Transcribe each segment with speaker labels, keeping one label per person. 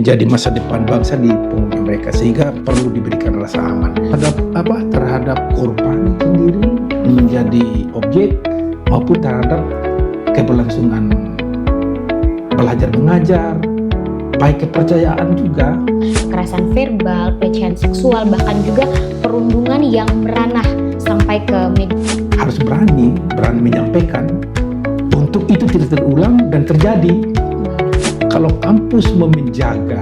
Speaker 1: menjadi masa depan bangsa di punggungnya mereka, sehingga perlu diberikan rasa aman terhadap korban sendiri menjadi objek maupun terhadap keberlangsungan belajar mengajar, baik kepercayaan juga.
Speaker 2: Kekerasan verbal, pelecehan seksual, bahkan juga perundungan yang meranah sampai ke media.
Speaker 1: Harus berani menyampaikan untuk itu tidak terulang dan terjadi. Kalau kampus mau menjaga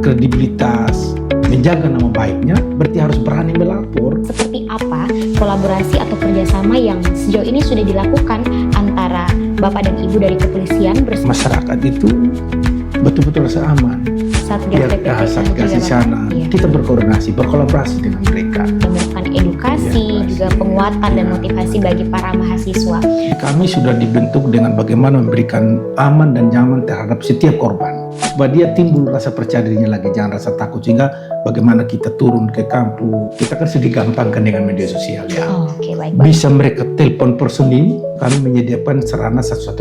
Speaker 1: kredibilitas, menjaga nama baiknya, berarti harus berani melapor.
Speaker 2: Seperti apa kolaborasi atau kerjasama yang sejauh ini sudah dilakukan antara Bapak dan Ibu dari kepolisian bersama
Speaker 1: masyarakat itu betul-betul rasa aman. Satgas di sana, kita berkoordinasi, berkolaborasi dengan mereka.
Speaker 2: Melakukan edukasi, juga penguatan dan motivasi bagi para mahasiswa.
Speaker 1: Kami sudah dibentuk dengan bagaimana memberikan aman dan nyaman terhadap setiap korban. Supaya dia timbul rasa percaya dirinya lagi, jangan rasa takut. Sehingga bagaimana kita turun ke kampus, kita kan sedikit gampangkan dengan media sosial ya.
Speaker 2: Oke, baik.
Speaker 1: Bisa mereka telepon personil, kami menyediakan sarana 110.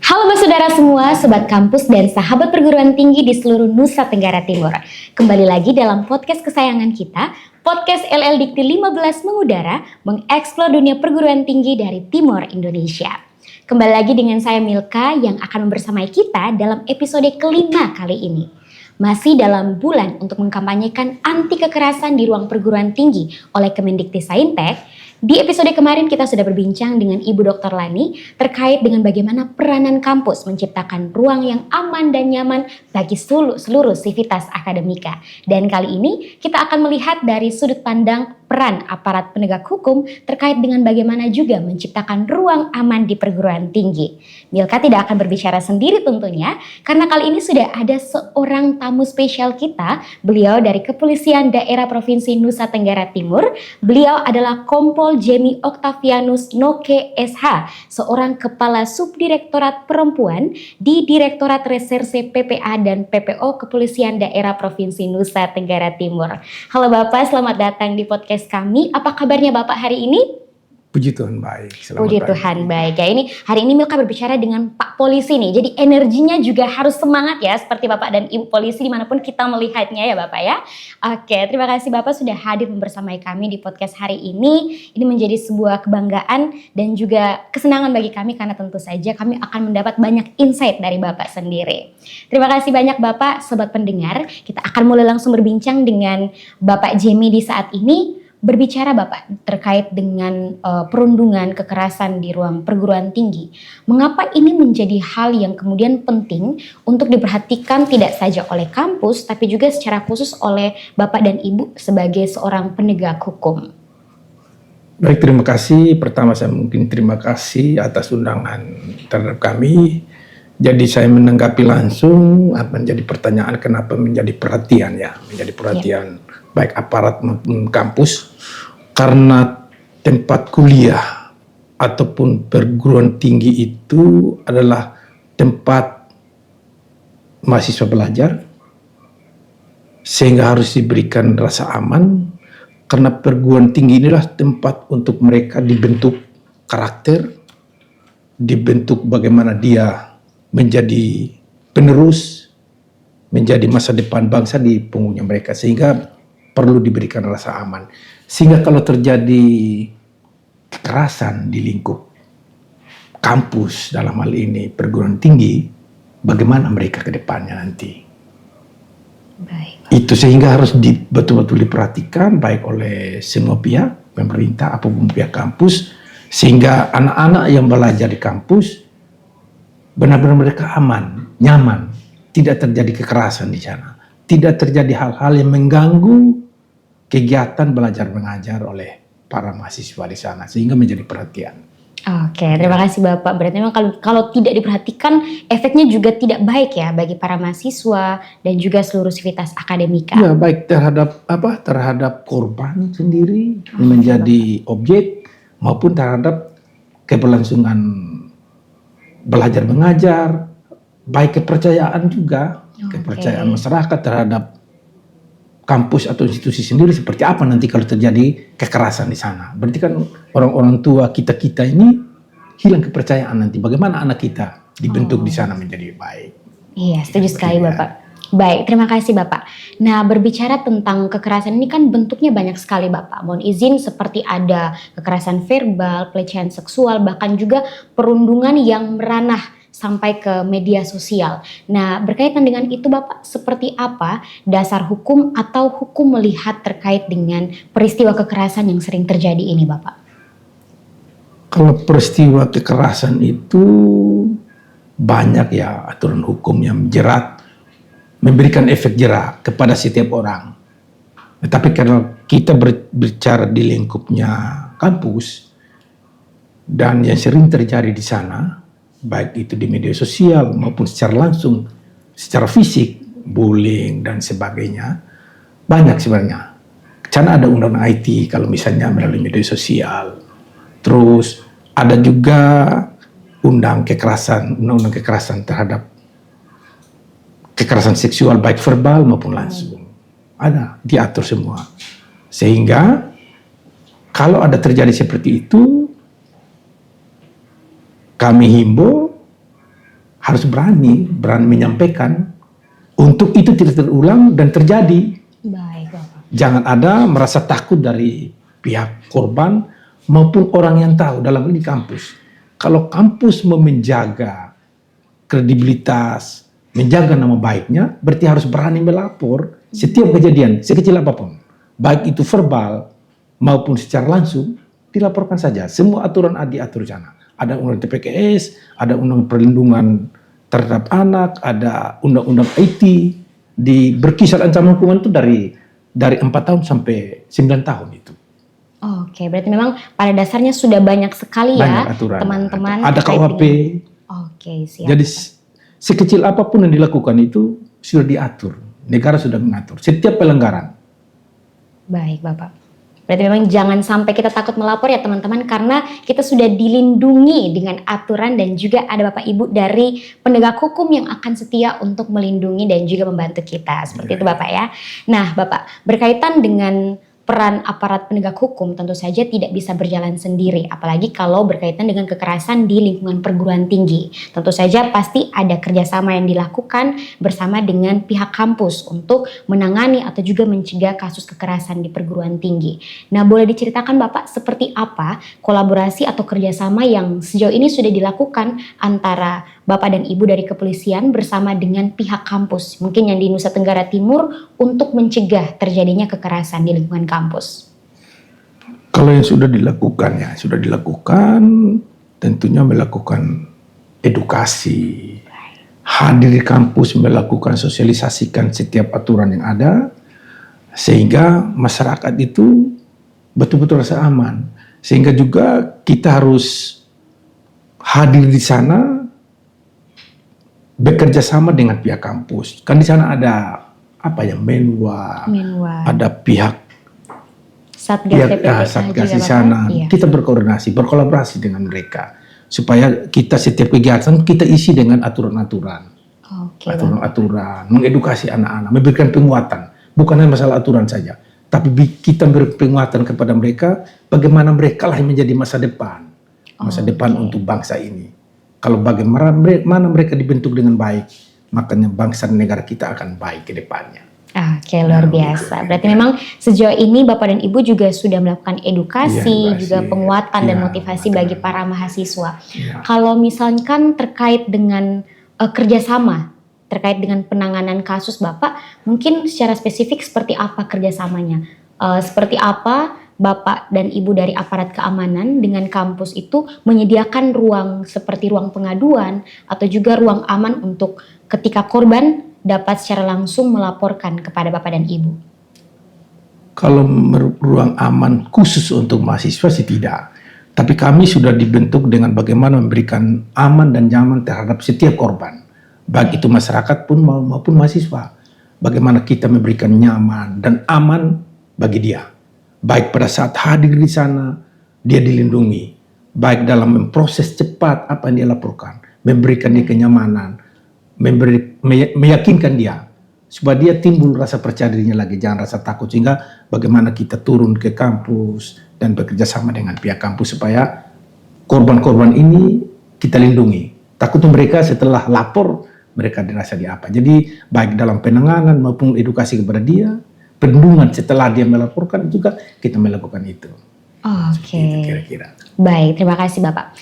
Speaker 2: Halo saudara semua, sobat kampus dan sahabat perguruan tinggi di seluruh Nusa Tenggara Timur. Kembali lagi dalam podcast kesayangan kita, podcast LL Dikti 15 mengudara, mengeksplor dunia perguruan tinggi dari Timor Indonesia. Kembali lagi dengan saya Milka yang akan membersamai kita dalam episode kelima kali ini. Masih dalam bulan untuk mengkampanyekan anti kekerasan di ruang perguruan tinggi oleh Kemendikti-Saintek. Di episode kemarin kita sudah berbincang dengan Ibu Dr. Lani terkait dengan bagaimana peranan kampus menciptakan ruang yang aman dan nyaman bagi seluruh sivitas akademika. Dan kali ini kita akan melihat dari sudut pandang peran aparat penegak hukum terkait dengan bagaimana juga menciptakan ruang aman di perguruan tinggi. Milka tidak akan berbicara sendiri tentunya, karena kali ini sudah ada seorang tamu spesial kita. Beliau dari Kepolisian Daerah Provinsi Nusa Tenggara Timur. Beliau adalah Kompol Jemi Octavianus Noke SH, seorang Kepala Subdirektorat Perempuan di Direktorat Reserse PPA dan PPO Kepolisian Daerah Provinsi Nusa Tenggara Timur. Halo Bapak, selamat datang di podcast kami. Apa kabarnya Bapak hari ini?
Speaker 1: Puji Tuhan baik.
Speaker 2: Puji Tuhan baik. Ya, ini hari ini Milka berbicara dengan Pak Polisi nih. Jadi energinya juga harus semangat ya, seperti Bapak dan Ibu Polisi dimanapun kita melihatnya ya Bapak ya. Oke, terima kasih Bapak sudah hadir membersamai kami di podcast hari ini. Ini menjadi sebuah kebanggaan dan juga kesenangan bagi kami karena tentu saja kami akan mendapat banyak insight dari Bapak sendiri. Terima kasih banyak Bapak, sobat pendengar. Kita akan mulai langsung berbincang dengan Bapak Jemi di saat ini. Berbicara Bapak terkait dengan perundungan kekerasan di ruang perguruan tinggi. Mengapa ini menjadi hal yang kemudian penting untuk diperhatikan tidak saja oleh kampus tapi juga secara khusus oleh Bapak dan Ibu sebagai seorang penegak hukum?
Speaker 1: Baik, terima kasih. Pertama saya mungkin terima kasih atas undangan terhadap kami. Jadi saya menanggapi langsung apa menjadi pertanyaan kenapa menjadi perhatian ya, menjadi perhatian baik aparat maupun kampus, karena tempat kuliah ataupun perguruan tinggi itu adalah tempat mahasiswa belajar, sehingga harus diberikan rasa aman, karena perguruan tinggi inilah tempat untuk mereka dibentuk karakter, dibentuk bagaimana dia menjadi penerus, menjadi masa depan bangsa di punggungnya mereka, sehingga perlu diberikan rasa aman. Sehingga kalau terjadi kekerasan di lingkup kampus, dalam hal ini perguruan tinggi, bagaimana mereka ke depannya nanti. Baik. Itu sehingga harus betul-betul diperhatikan baik oleh semua pihak, pemerintah apapun pihak kampus, sehingga anak-anak yang belajar di kampus benar-benar mereka aman, nyaman, tidak terjadi kekerasan di sana. Tidak terjadi hal-hal yang mengganggu kegiatan belajar mengajar oleh para mahasiswa di sana, sehingga menjadi perhatian.
Speaker 2: Oke, terima kasih Bapak. Berarti memang kalau tidak diperhatikan efeknya juga tidak baik ya bagi para mahasiswa dan juga seluruh sivitas akademika.
Speaker 1: Ya, baik terhadap korban sendiri menjadi objek maupun terhadap keberlangsungan belajar mengajar, baik kepercayaan juga. Kepercayaan masyarakat terhadap kampus atau institusi sendiri seperti apa nanti kalau terjadi kekerasan di sana. Berarti kan orang-orang tua kita ini
Speaker 2: Hmm.
Speaker 1: hilang kepercayaan nanti. Bagaimana anak kita dibentuk di sana menjadi baik.
Speaker 2: Iya, setuju sekali
Speaker 1: Seperti
Speaker 2: Bapak. Baik, terima kasih Bapak. Nah, berbicara tentang kekerasan ini kan bentuknya banyak sekali Bapak. Mohon izin seperti ada kekerasan verbal, pelecehan seksual, bahkan juga perundungan yang meranah sampai ke media sosial. Nah, berkaitan dengan itu Bapak, seperti apa dasar hukum atau hukum melihat terkait dengan peristiwa kekerasan yang sering terjadi ini Bapak?
Speaker 1: Kalau peristiwa kekerasan itu banyak ya aturan hukum yang menjerat, memberikan efek jerak kepada setiap orang. Tetapi karena kita berbicara di lingkupnya kampus dan yang sering terjadi di sana, baik itu di media sosial maupun secara langsung, secara fisik, bullying dan sebagainya, banyak sebenarnya. Karena ada undang-undang IT kalau misalnya melalui media sosial. Terus ada juga undang-undang kekerasan terhadap kekerasan seksual baik verbal maupun langsung. Ada, diatur semua. Sehingga kalau ada terjadi seperti itu, kami himbau harus berani menyampaikan untuk itu tidak terulang dan terjadi.
Speaker 2: Baik Bapak.
Speaker 1: Jangan ada merasa takut dari pihak korban maupun orang yang tahu dalam ini kampus. Kalau kampus mau menjaga kredibilitas, menjaga nama baiknya, berarti harus berani melapor setiap kejadian, sekecil apapun. Baik itu verbal maupun secara langsung, dilaporkan saja. Semua aturan diatur sana. Ada undang TPKS, ada undang perlindungan terhadap anak, ada undang-undang IT, berkisar ancaman hukuman itu dari 4 tahun sampai 9 tahun itu.
Speaker 2: Oke, berarti memang pada dasarnya sudah banyak sekali ya
Speaker 1: Banyak aturan.
Speaker 2: teman-teman.
Speaker 1: Ada
Speaker 2: terkait
Speaker 1: KUHP.
Speaker 2: dengan- Oke, siap.
Speaker 1: Jadi sekecil apapun yang dilakukan itu sudah diatur. Negara sudah mengatur. Setiap pelanggaran.
Speaker 2: Baik Bapak. Berarti memang jangan sampai kita takut melapor ya teman-teman, karena kita sudah dilindungi dengan aturan dan juga ada Bapak Ibu dari penegak hukum yang akan setia untuk melindungi dan juga membantu kita. Seperti itu Bapak ya. Nah Bapak, berkaitan dengan peran aparat penegak hukum tentu saja tidak bisa berjalan sendiri, apalagi kalau berkaitan dengan kekerasan di lingkungan perguruan tinggi. Tentu saja pasti ada kerjasama yang dilakukan bersama dengan pihak kampus untuk menangani atau juga mencegah kasus kekerasan di perguruan tinggi. Nah, boleh diceritakan Bapak seperti apa kolaborasi atau kerjasama yang sejauh ini sudah dilakukan antara Bapak dan Ibu dari kepolisian bersama dengan pihak kampus, mungkin yang di Nusa Tenggara Timur, untuk mencegah terjadinya kekerasan di lingkungan kampus?
Speaker 1: Kalau yang sudah dilakukan tentunya melakukan edukasi, hadir di kampus, melakukan sosialisasikan setiap aturan yang ada, sehingga masyarakat itu betul-betul rasa aman. Sehingga juga kita harus hadir di sana, bekerja sama dengan pihak kampus. Kan di sana ada Menwa, ada pihak Satgas di sana.
Speaker 2: Iya.
Speaker 1: Kita berkoordinasi, berkolaborasi dengan mereka supaya kita setiap kegiatan kita isi dengan aturan-aturan.
Speaker 2: Oke,
Speaker 1: Aturan-aturan, mengedukasi anak-anak, memberikan penguatan. Bukan hanya masalah aturan saja, tapi kita beri penguatan kepada mereka bagaimana mereka lah yang menjadi masa depan untuk bangsa ini. Kalau bagaimana mereka dibentuk dengan baik, makanya bangsa dan negara kita akan baik ke depannya.
Speaker 2: Oke, luar biasa. Berarti memang sejauh ini Bapak dan Ibu juga sudah melakukan edukasi, juga penguatan dan motivasi bagi para mahasiswa. Kalau misalkan terkait dengan kerjasama, terkait dengan penanganan kasus Bapak, mungkin secara spesifik seperti apa kerjasamanya? Seperti apa Bapak dan Ibu dari aparat keamanan dengan kampus itu menyediakan ruang seperti ruang pengaduan atau juga ruang aman untuk ketika korban dapat secara langsung melaporkan kepada Bapak dan Ibu?
Speaker 1: Kalau ruang aman khusus untuk mahasiswa sih tidak. Tapi kami sudah dibentuk dengan bagaimana memberikan aman dan nyaman terhadap setiap korban. Baik itu masyarakat pun maupun mahasiswa. Bagaimana kita memberikan nyaman dan aman bagi dia. Baik pada saat hadir di sana, dia dilindungi. Baik dalam memproses cepat apa yang dia laporkan. Memberikan dia kenyamanan. Meyakinkan dia. Supaya dia timbul rasa percaya dirinya lagi. Jangan rasa takut. Sehingga bagaimana kita turun ke kampus dan bekerja sama dengan pihak kampus supaya korban-korban ini kita lindungi. Takutnya mereka setelah lapor, mereka dirasa di apa. Jadi baik dalam penanganan maupun edukasi kepada dia, perlindungan setelah dia melaporkan juga kita melakukan itu.
Speaker 2: Oke.
Speaker 1: Itu kira-kira.
Speaker 2: Baik, terima kasih Bapak.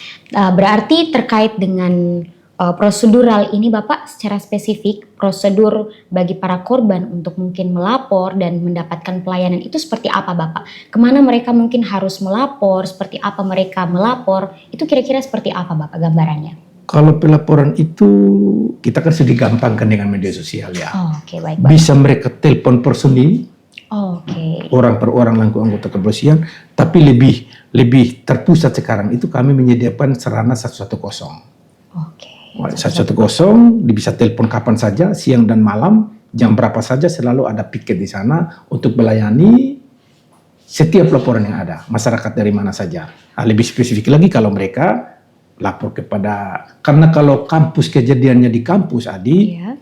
Speaker 2: Berarti terkait dengan prosedural ini Bapak secara spesifik, prosedur bagi para korban untuk mungkin melapor dan mendapatkan pelayanan itu seperti apa Bapak? Kemana mereka mungkin harus melapor, seperti apa mereka melapor, itu kira-kira seperti apa Bapak gambarannya?
Speaker 1: Kalau pelaporan itu kita kan sudah digampangkan dengan media sosial ya.
Speaker 2: Oke, baik Bapak.
Speaker 1: Bisa mereka telepon personil,
Speaker 2: Oke.
Speaker 1: orang per orang langsung anggota kepolisian, tapi lebih terpusat sekarang itu kami menyediakan sarana 110.
Speaker 2: Oke.
Speaker 1: 110 bisa telepon kapan saja, siang dan malam, jam berapa saja selalu ada piket di sana untuk melayani setiap laporan yang ada, masyarakat dari mana saja. Lebih spesifik lagi kalau mereka lapor kepada, karena kalau kampus kejadiannya di kampus Adi,
Speaker 2: Iya.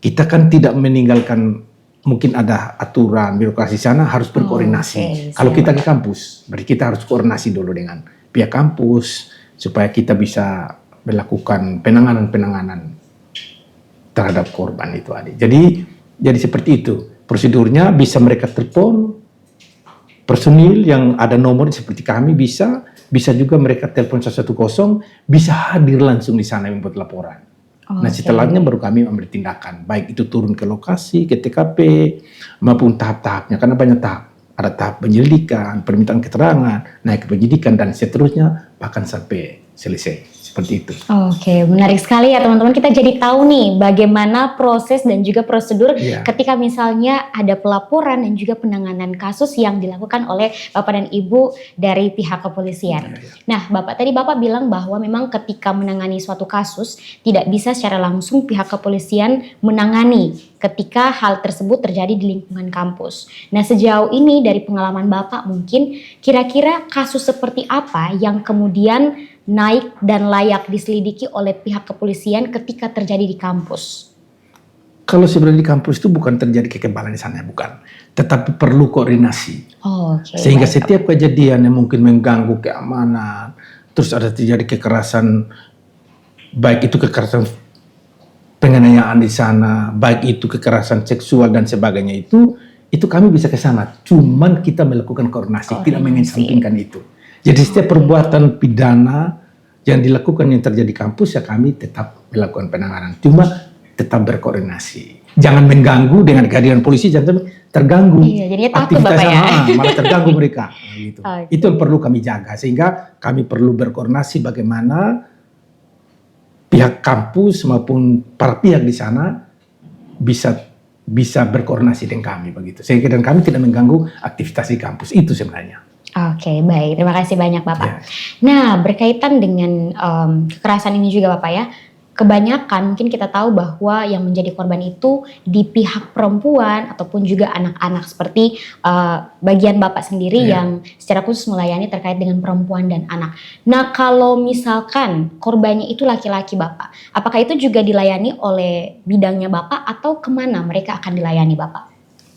Speaker 1: kita kan tidak meninggalkan, mungkin ada aturan birokrasi sana harus berkoordinasi.
Speaker 2: Oke,
Speaker 1: Kalau
Speaker 2: siap.
Speaker 1: kita ke kampus, berarti kita harus koordinasi dulu dengan pihak kampus supaya kita bisa melakukan penanganan terhadap korban itu Adi. Jadi seperti itu prosedurnya. Bisa mereka telepon personil yang ada nomor seperti kami, bisa juga mereka telepon 110, bisa hadir langsung di sana membuat laporan. Nah setelahnya baru kami ambil tindakan, baik itu turun ke lokasi, ke TKP, maupun tahap-tahapnya, karena banyak tahap. Ada tahap penyelidikan, permintaan keterangan, naik ke penyidikan, dan seterusnya, bahkan sampai selesai. Seperti itu.
Speaker 2: Oke, menarik sekali ya teman-teman. Kita jadi tahu nih bagaimana proses dan juga prosedur ketika misalnya ada pelaporan dan juga penanganan kasus yang dilakukan oleh Bapak dan Ibu dari pihak kepolisian. Nah, tadi Bapak bilang bahwa memang ketika menangani suatu kasus tidak bisa secara langsung pihak kepolisian menangani ketika hal tersebut terjadi di lingkungan kampus. Nah, sejauh ini dari pengalaman Bapak mungkin kira-kira kasus seperti apa yang kemudian naik dan layak diselidiki oleh pihak kepolisian ketika terjadi di kampus?
Speaker 1: Kalau sebenarnya di kampus itu bukan terjadi kekebalan di sana, bukan. Tetapi perlu koordinasi. Sehingga setiap kejadian yang mungkin mengganggu keamanan, terus ada terjadi kekerasan, baik itu kekerasan penganiayaan di sana, baik itu kekerasan seksual dan sebagainya, itu kami bisa ke sana. Cuman kita melakukan koordinasi. Tidak mengesampingkan itu. Jadi setiap perbuatan pidana yang dilakukan yang terjadi di kampus, ya kami tetap melakukan penanganan. Cuma tetap berkoordinasi. Jangan mengganggu dengan kehadiran polisi, jangan terganggu.
Speaker 2: Iya, jadinya takut Bapak ya.
Speaker 1: Malah terganggu mereka. Gitu. Itu yang perlu kami jaga. Sehingga kami perlu berkoordinasi bagaimana pihak kampus maupun para pihak di sana bisa berkoordinasi dengan kami begitu. Sehingga dan kami tidak mengganggu aktivitas di kampus. Itu sebenarnya.
Speaker 2: Oke, baik. Terima kasih banyak Bapak. Nah, berkaitan dengan kekerasan ini juga Bapak ya, kebanyakan mungkin kita tahu bahwa yang menjadi korban itu di pihak perempuan ataupun juga anak-anak, seperti bagian Bapak sendiri yang secara khusus melayani terkait dengan perempuan dan anak. Nah, kalau misalkan korbannya itu laki-laki Bapak, apakah itu juga dilayani oleh bidangnya Bapak atau kemana mereka akan dilayani Bapak?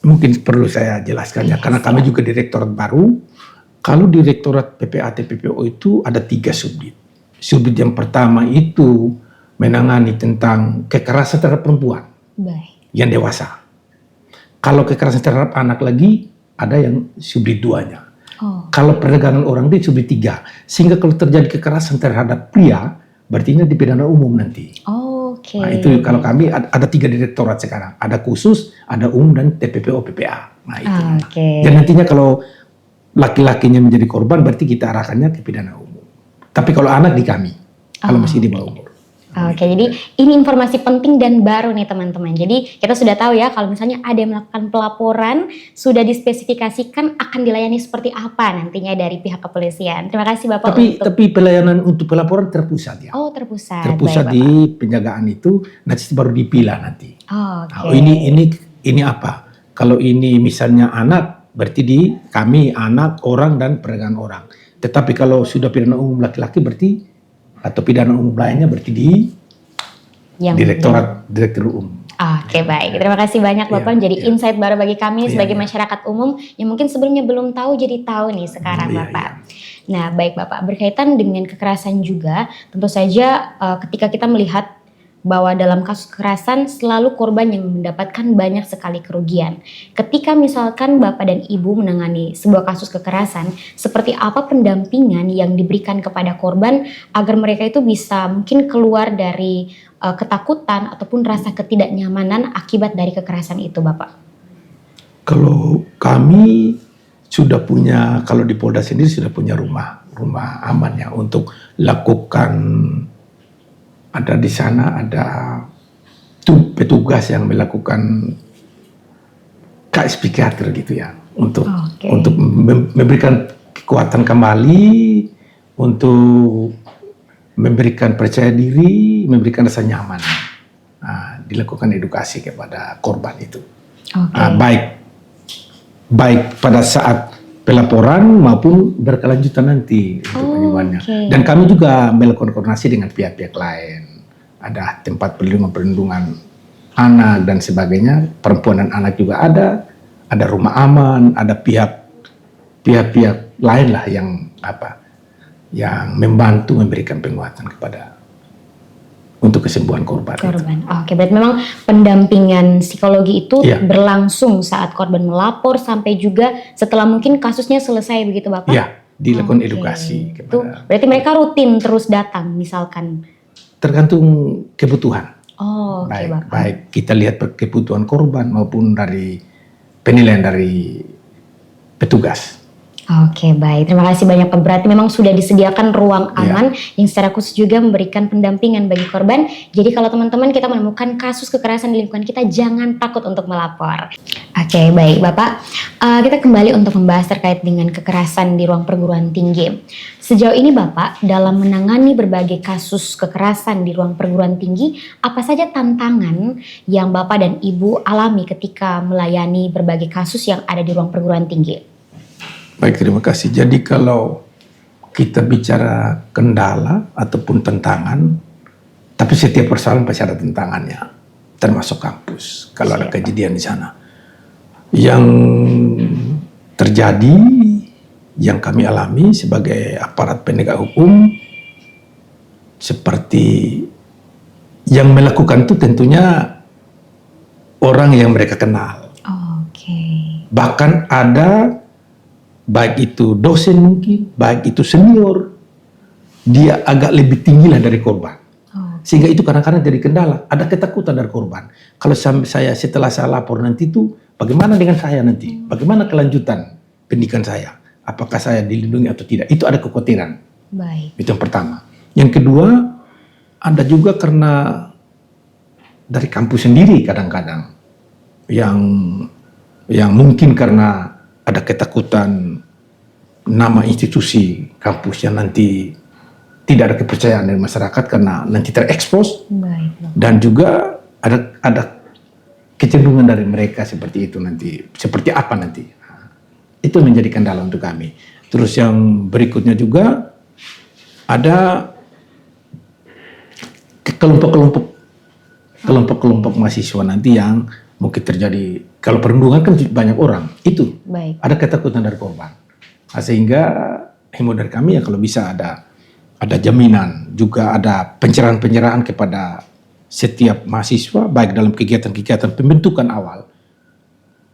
Speaker 1: Mungkin perlu saya jelaskan ya, karena kami juga direktorat baru. Kalau Direktorat PPAT PPO itu ada 3 subdit. Subdit yang pertama itu menangani tentang kekerasan terhadap perempuan yang dewasa. Kalau kekerasan terhadap anak lagi ada yang subdit 2-nya. Kalau perdagangan orang itu subdit 3. Sehingga kalau terjadi kekerasan terhadap pria, berarti di pidana umum nanti. Nah, itu kalau kami ada 3 direktorat sekarang. Ada khusus, ada umum, dan TPPO PPA. Nah itu. Dan nantinya kalau laki-lakinya menjadi korban, berarti kita arahkannya ke pidana umum. Tapi kalau anak di kami, kalau masih di bawah umur.
Speaker 2: Jadi ini informasi penting dan baru nih teman-teman. Jadi kita sudah tahu ya kalau misalnya ada yang melakukan pelaporan, sudah dispesifikasikan akan dilayani seperti apa nantinya dari pihak kepolisian. Terima kasih Bapak.
Speaker 1: Tapi pelayanan untuk pelaporan terpusat ya.
Speaker 2: Terpusat.
Speaker 1: Terpusat di penjagaan itu, nanti baru dipilah nanti. Ini apa? Kalau ini misalnya anak, berarti di kami anak, orang, dan perdagangan orang. Tetapi kalau sudah pidana umum laki-laki berarti, atau pidana umum lainnya berarti di Direktur Umum.
Speaker 2: Oke, baik. Terima kasih banyak Bapak.
Speaker 1: Iya,
Speaker 2: Jadi
Speaker 1: iya.
Speaker 2: insight baru bagi kami
Speaker 1: Iya,
Speaker 2: sebagai
Speaker 1: iya.
Speaker 2: masyarakat umum yang mungkin sebelumnya belum tahu jadi tahu nih sekarang
Speaker 1: Iya,
Speaker 2: Bapak.
Speaker 1: iya.
Speaker 2: Nah, baik Bapak. Berkaitan dengan kekerasan juga, tentu saja ketika kita melihat bahwa dalam kasus kekerasan selalu korban yang mendapatkan banyak sekali kerugian. Ketika misalkan Bapak dan Ibu menangani sebuah kasus kekerasan, seperti apa pendampingan yang diberikan kepada korban agar mereka itu bisa mungkin keluar dari ketakutan ataupun rasa ketidaknyamanan akibat dari kekerasan itu, Bapak?
Speaker 1: Kalau kami sudah punya, kalau di Polda sendiri sudah punya rumah aman ya untuk lakukan. Ada di sana ada petugas yang melakukan KS psikiater gitu ya untuk memberikan kekuatan kembali, untuk memberikan percaya diri, memberikan rasa nyaman. Dilakukan edukasi kepada korban itu. Baik pada saat pelaporan maupun berkelanjutan nanti untuk penyembuhannya. Dan kami juga melakukan koordinasi dengan pihak-pihak lain. Ada tempat perlindungan anak dan sebagainya, perempuan dan anak juga ada rumah aman, ada pihak-pihak lain lah yang membantu memberikan penguatan kepada untuk kesembuhan korban.
Speaker 2: Oke, berarti memang pendampingan psikologi itu berlangsung saat korban melapor sampai juga setelah mungkin kasusnya selesai begitu Bapak?
Speaker 1: Iya, dilakukan edukasi.
Speaker 2: Itu berarti mereka rutin terus datang misalkan?
Speaker 1: Tergantung kebutuhan.
Speaker 2: Bapak.
Speaker 1: Baik kita lihat kebutuhan korban maupun dari penilaian dari petugas.
Speaker 2: Oke, baik. Terima kasih banyak Pak. Berarti memang sudah disediakan ruang aman yang secara khusus juga memberikan pendampingan bagi korban. Jadi kalau teman-teman kita menemukan kasus kekerasan di lingkungan kita, jangan takut untuk melapor. Oke, baik Bapak. Kita kembali untuk membahas terkait dengan kekerasan di ruang perguruan tinggi. Sejauh ini Bapak, dalam menangani berbagai kasus kekerasan di ruang perguruan tinggi, apa saja tantangan yang Bapak dan Ibu alami ketika melayani berbagai kasus yang ada di ruang perguruan tinggi?
Speaker 1: Baik, terima kasih. Jadi kalau kita bicara kendala ataupun tantangan, tapi setiap persoalan pasti ada tantangannya, termasuk kampus. Kalau ada kejadian di sana, yang terjadi, yang kami alami sebagai aparat penegak hukum, seperti yang melakukan itu tentunya orang yang mereka kenal. Bahkan ada baik itu dosen mungkin, baik itu senior, dia agak lebih tinggi lah dari korban. Sehingga itu kadang-kadang jadi kendala, ada ketakutan dari korban. Kalau setelah saya lapor nanti itu, bagaimana dengan saya nanti? Bagaimana kelanjutan pendidikan saya? Apakah saya dilindungi atau tidak? Itu ada kekhawatiran. Itu yang pertama. Yang kedua, ada juga karena dari kampus sendiri kadang-kadang, yang mungkin karena ada ketakutan nama institusi kampus yang nanti tidak ada kepercayaan dari masyarakat karena nanti terekspos, dan juga ada kecenderungan dari mereka seperti itu nanti, seperti apa nanti. Itu menjadi kendala untuk kami. Terus yang berikutnya juga ada kelompok mahasiswa nanti yang mungkin terjadi. Kalau perundungan kan banyak orang, itu ada ketakutan dari korban. Sehingga himbauan dari kami ya kalau bisa ada jaminan, juga ada pencerahan kepada setiap mahasiswa, baik dalam kegiatan-kegiatan pembentukan awal,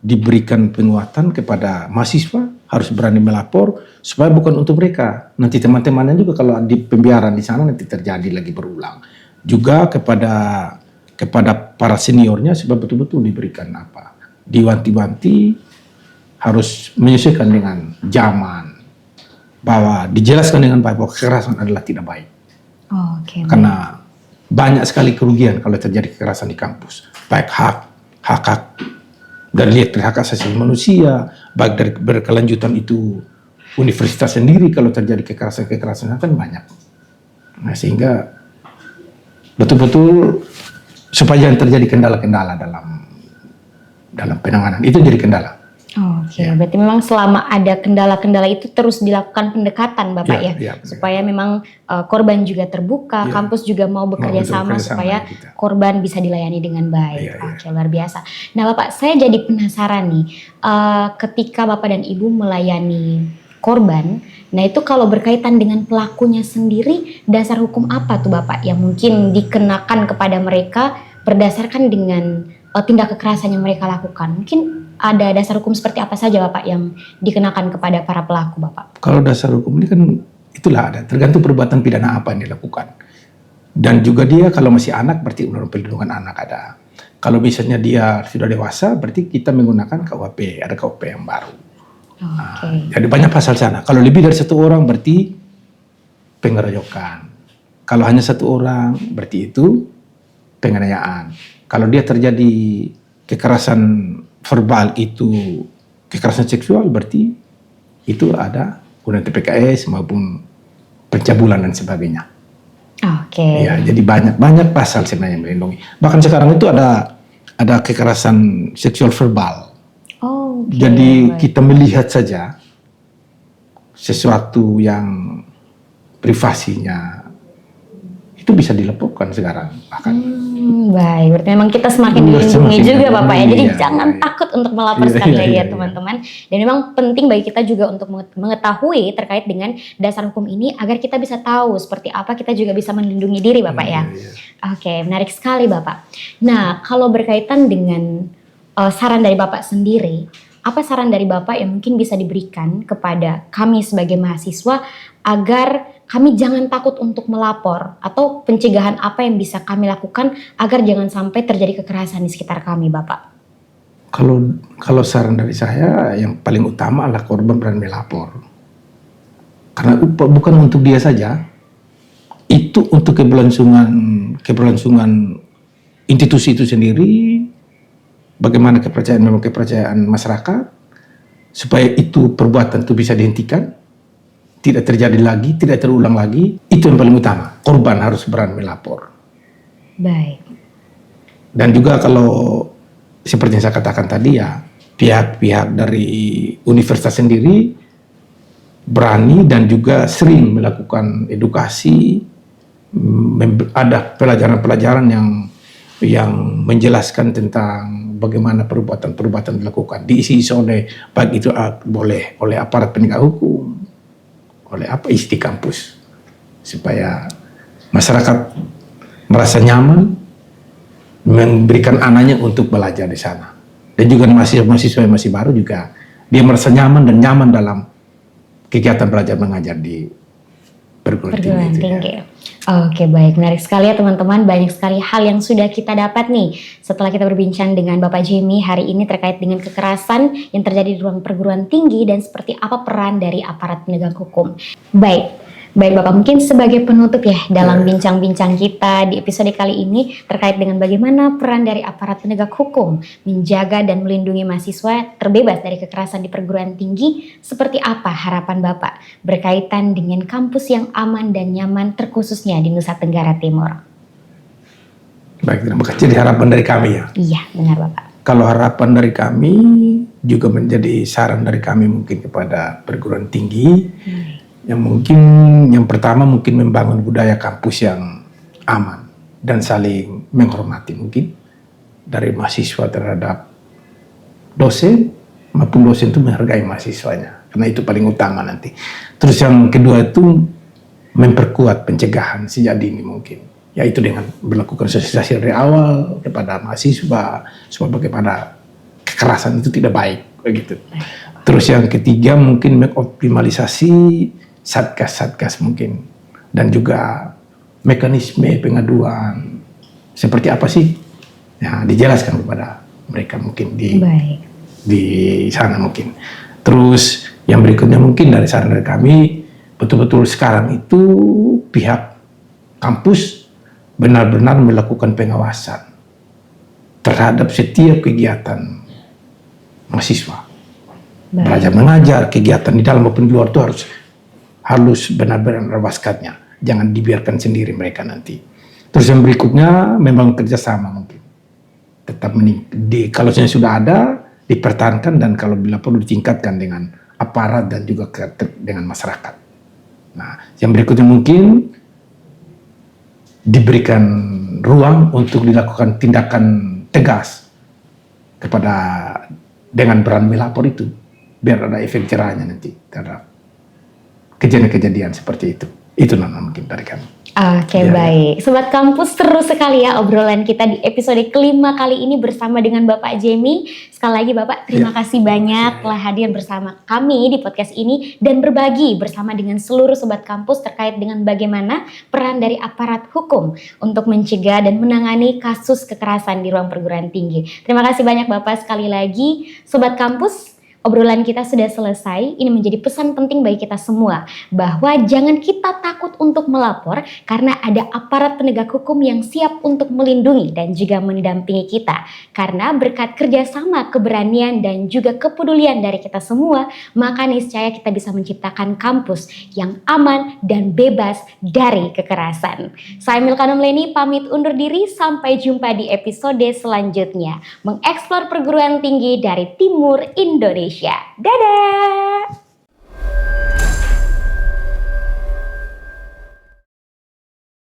Speaker 1: diberikan penguatan kepada mahasiswa, harus berani melapor, supaya bukan untuk mereka. Nanti teman-temannya juga kalau di pembiaran di sana nanti terjadi lagi berulang. Juga kepada para seniornya, supaya betul-betul diberikan diwanti-wanti, harus menyesuaikan dengan zaman, bahwa dijelaskan dengan baik bahwa kekerasan adalah tidak baik. Karena banyak sekali kerugian kalau terjadi kekerasan di kampus, baik hak dari lihat hak asasi manusia, baik dari berkelanjutan itu universitas sendiri kalau terjadi kekerasan kan banyak. Sehingga betul-betul supaya jangan terjadi kendala-kendala dalam penanganan, itu jadi kendala.
Speaker 2: Oke, berarti memang selama ada kendala-kendala itu terus dilakukan pendekatan Bapak ya, supaya memang korban juga terbuka, kampus juga mau bekerja sama supaya korban bisa dilayani dengan baik. Oke, luar biasa. Nah Bapak, saya jadi penasaran nih, ketika Bapak dan Ibu melayani korban, nah itu kalau berkaitan dengan pelakunya sendiri, dasar hukum apa tuh Bapak yang mungkin dikenakan kepada mereka berdasarkan dengan tindak kekerasan yang mereka lakukan? Mungkin ada dasar hukum seperti apa saja Bapak yang dikenakan kepada para pelaku Bapak?
Speaker 1: Kalau dasar hukum ini kan itulah ada, tergantung perbuatan pidana apa yang dilakukan. Dan juga dia kalau masih anak berarti Undang-Undang Perlindungan Anak ada. Kalau misalnya dia sudah dewasa berarti kita menggunakan KUHP, ada KUHP yang baru. Jadi banyak pasal sana. Kalau lebih dari satu orang berarti pengeroyokan. Kalau hanya satu orang berarti itu penganiayaan. Kalau dia terjadi kekerasan verbal itu kekerasan seksual berarti itu ada Undang TPKS maupun pencabulan dan sebagainya.
Speaker 2: Oke.
Speaker 1: Ya, jadi banyak pasal sebenarnya yang melindungi. Bahkan sekarang itu ada kekerasan seksual verbal. Jadi kita melihat saja sesuatu yang privasinya itu bisa dilaporkan sekarang bahkan.
Speaker 2: Baik, berarti memang kita semakin dilindungi juga Bapak ya. Jadi jangan takut untuk melapor sekali lagi ya teman-teman. Dan memang penting bagi kita juga untuk mengetahui terkait dengan dasar hukum ini agar kita bisa tahu seperti apa kita juga bisa melindungi diri Bapak ya. Oke, menarik sekali Bapak. Nah, kalau berkaitan dengan saran dari Bapak sendiri, apa saran dari Bapak yang mungkin bisa diberikan kepada kami sebagai mahasiswa agar kami jangan takut untuk melapor, atau pencegahan apa yang bisa kami lakukan agar jangan sampai terjadi kekerasan di sekitar kami Bapak?
Speaker 1: Kalau saran dari saya yang paling utama adalah korban berani melapor. Karena bukan untuk dia saja, itu untuk keberlangsungan institusi itu sendiri, bagaimana kepercayaan masyarakat, supaya itu perbuatan itu bisa dihentikan, tidak terjadi lagi, tidak terulang lagi. Itu yang paling utama. Korban harus berani melapor.
Speaker 2: Baik.
Speaker 1: Dan juga kalau seperti yang saya katakan tadi ya, pihak-pihak dari universitas sendiri berani dan juga sering melakukan edukasi, ada pelajaran-pelajaran yang menjelaskan tentang bagaimana perbuatan-perbuatan dilakukan, diisi oleh baik itu boleh oleh aparat penegak hukum, oleh isi kampus, supaya masyarakat merasa nyaman memberikan anaknya untuk belajar di sana. Dan juga mahasiswa yang masih baru juga dia merasa nyaman dalam kegiatan belajar mengajar di perguruan tinggi.
Speaker 2: Oke, baik, menarik sekali ya teman-teman. Banyak sekali hal yang sudah kita dapat nih setelah kita berbincang dengan Bapak Jimmy hari ini terkait dengan kekerasan yang terjadi di ruang perguruan tinggi dan seperti apa peran dari aparat penegak hukum. Baik Bapak, mungkin sebagai penutup ya dalam bincang-bincang kita di episode kali ini terkait dengan bagaimana peran dari aparat penegak hukum menjaga dan melindungi mahasiswa terbebas dari kekerasan di perguruan tinggi, seperti apa harapan Bapak berkaitan dengan kampus yang aman dan nyaman terkhususnya di Nusa Tenggara Timur?
Speaker 1: Baik, terima kasih. Jadi harapan dari kami ya?
Speaker 2: Iya, benar Bapak.
Speaker 1: Kalau harapan dari kami juga menjadi saran dari kami mungkin kepada perguruan tinggi, yang mungkin yang pertama mungkin membangun budaya kampus yang aman dan saling menghormati, mungkin dari mahasiswa terhadap dosen maupun dosen itu menghargai mahasiswanya, karena itu paling utama nanti. Terus yang kedua itu memperkuat pencegahan sejak dini mungkin, yaitu dengan melakukan sosialisasi dari awal kepada mahasiswa supaya bagaimana kekerasan itu tidak baik begitu. Terus yang ketiga mungkin mengoptimalisasi satgas mungkin, dan juga mekanisme pengaduan seperti apa sih ya, dijelaskan kepada mereka mungkin di sana mungkin. Terus yang berikutnya mungkin dari saran dari kami, betul-betul sekarang itu pihak kampus benar-benar melakukan pengawasan terhadap setiap kegiatan mahasiswa, belajar mengajar, kegiatan di dalam maupun di luar itu harus benar-benar merawaskannya, jangan dibiarkan sendiri mereka nanti. Terus yang berikutnya memang kerjasama mungkin, tetap kalau sudah ada dipertahankan dan kalau bila perlu ditingkatkan dengan aparat dan juga dengan masyarakat. Nah, yang berikutnya mungkin diberikan ruang untuk dilakukan tindakan tegas kepada dengan berani melapor itu, biar ada efek jerahnya nanti terhadap kejadian-kejadian seperti itu. Itu Nana mungkin dari kami.
Speaker 2: Oke, baik. Sobat Kampus, seru sekali ya obrolan kita di episode kelima kali ini bersama dengan Bapak Jemi. Sekali lagi Bapak, terima kasih banyak telah hadir bersama kami di podcast ini dan berbagi bersama dengan seluruh Sobat Kampus terkait dengan bagaimana peran dari aparat hukum untuk mencegah dan menangani kasus kekerasan di ruang perguruan tinggi. Terima kasih banyak Bapak sekali lagi. Sobat Kampus, obrolan kita sudah selesai. Ini menjadi pesan penting bagi kita semua bahwa jangan kita takut untuk melapor karena ada aparat penegak hukum yang siap untuk melindungi dan juga mendampingi kita. Karena berkat kerjasama, keberanian dan juga kepedulian dari kita semua, maka niscaya kita bisa menciptakan kampus yang aman dan bebas dari kekerasan. Saya Milka Nomleni pamit undur diri, sampai jumpa di episode selanjutnya. Mengeksplor perguruan tinggi dari Timur Indonesia. Dadah!